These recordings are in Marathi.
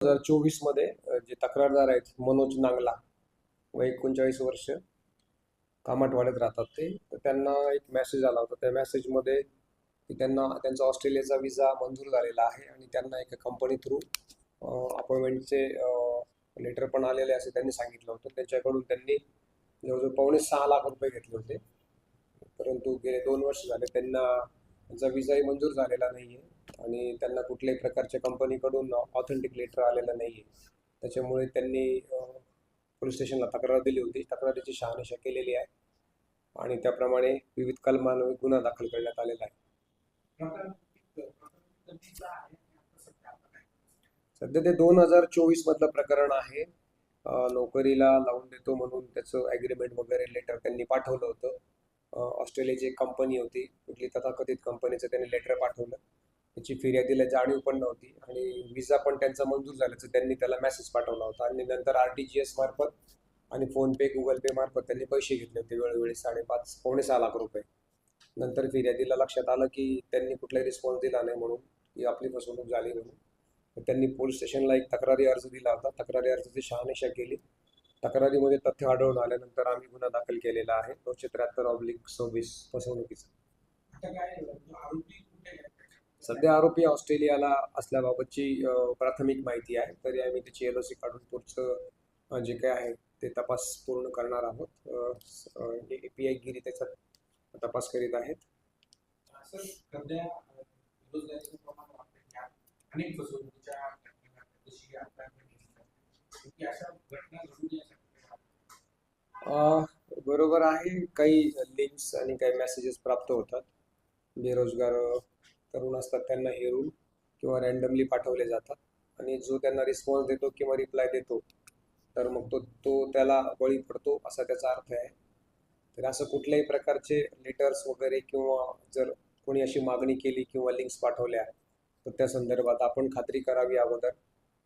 2024 मध्ये जे तक्रारदार आहेत मनोज नांगला वय 39 वर्ष कामाठवाड्यात राहतात ते. तर त्यांना एक मेसेज आला होता. त्या मेसेजमध्ये की त्यांचा ऑस्ट्रेलियाचा विजा मंजूर झालेला आहे आणि त्यांना एका कंपनी थ्रू अपॉइंटमेंटचे लेटर पण आलेले असे त्यांनी सांगितलं होतं. त्याच्याकडून त्यांनी जवळजवळ ₹6.25 लाख घेतले होते. परंतु गेले 2 वर्ष झाले त्यांचा विजाही मंजूर झालेला नाही आहे आणि त्यांना कुठल्याही प्रकारच्या कंपनीकडून ऑथेंटिक लेटर आलेलं नाही आहे. त्याच्यामुळे त्यांनी पोलीस स्टेशनला तक्रार दिली होती. तक्रारीची शहानिशा केलेली आहे आणि त्याप्रमाणे विविध कलमांवर गुन्हा दाखल करण्यात आलेला आहे. सध्या ते 2024 मधलं प्रकरण आहे. नोकरीला लावून देतो म्हणून त्याचं ॲग्रीमेंट वगैरे लेटर त्यांनी पाठवलं होतं. ऑस्ट्रेलियाची एक कंपनी होती, कुठली तथाकथित कंपनीचं त्यांनी लेटर पाठवलं. त्याची फिर्यादीला जाणीव पण नव्हती आणि विजा पण त्यांचा मंजूर झाल्याचं त्यांनी त्याला मेसेज पाठवला होता आणि नंतर RTGS मार्फत आणि फोनपे गुगल पे मार्फत त्यांनी पैसे घेतले होते वेळोवेळी ₹5.5-6.5 लाख. नंतर फिर्यादीला लक्षात आलं की त्यांनी कुठलाही रिस्पॉन्स दिला नाही म्हणून की आपली फसवणूक झाली म्हणून. तर त्यांनी पोलीस स्टेशनला एक तक्रारी अर्ज दिला होता. तक्रारी अर्जाची शहानिशा केली. तक्रारीमध्ये तथ्य आढळून आल्यानंतर आम्ही गुन्हा दाखल केलेला आहे 973/26 फसवणुकीचा. सध्या आरोपी ऑस्ट्रेलियाला असल्याबाबतची प्राथमिक माहिती आहे. तरी आम्ही त्याची LOC काढून पुढचं जे काय आहे ते तपास पूर्ण करणार आहोत. API गिरी त्याचा तपास करीत आहेत. बरोबर आहे. काही लिंक्स आणि काही मेसेजेस प्राप्त होतात. बेरोजगार तरुण असतात त्यांना हेरून किंवा रँडमली पाठवले जातात आणि जो त्यांना रिस्पॉन्स देतो किंवा रिप्लाय देतो तर मग तो त्याला बळी पडतो असा त्याचा अर्थ आहे. तर असं कुठल्याही प्रकारचे लेटर्स वगैरे किंवा जर कोणी अशी मागणी केली किंवा लिंक्स पाठवल्या तर त्या संदर्भात आपण खात्री करावी अगोदर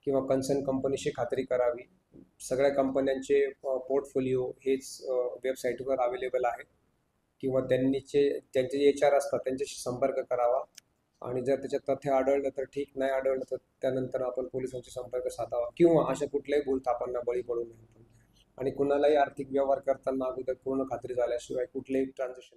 किंवा कन्सर्न कंपनीशी खात्री करावी. सगळ्या कंपन्यांचे पोर्टफोलिओ हेच वेबसाईटवर अवेलेबल आहे किंवा त्यांचे HR असतात त्यांच्याशी संपर्क करावा आणि जर त्याच्यात तथ्य आढळलं तर ठीक, नाही आढळलं तर त्यानंतर आपण पोलिसांशी संपर्क साधावा किंवा अशा कुठल्याही भूलथापांना बळी पडू नये. आणि कुणालाही आर्थिक व्यवहार करताना अगोदर पूर्ण खात्री झाल्याशिवाय कुठलेही ट्रान्झॅक्शन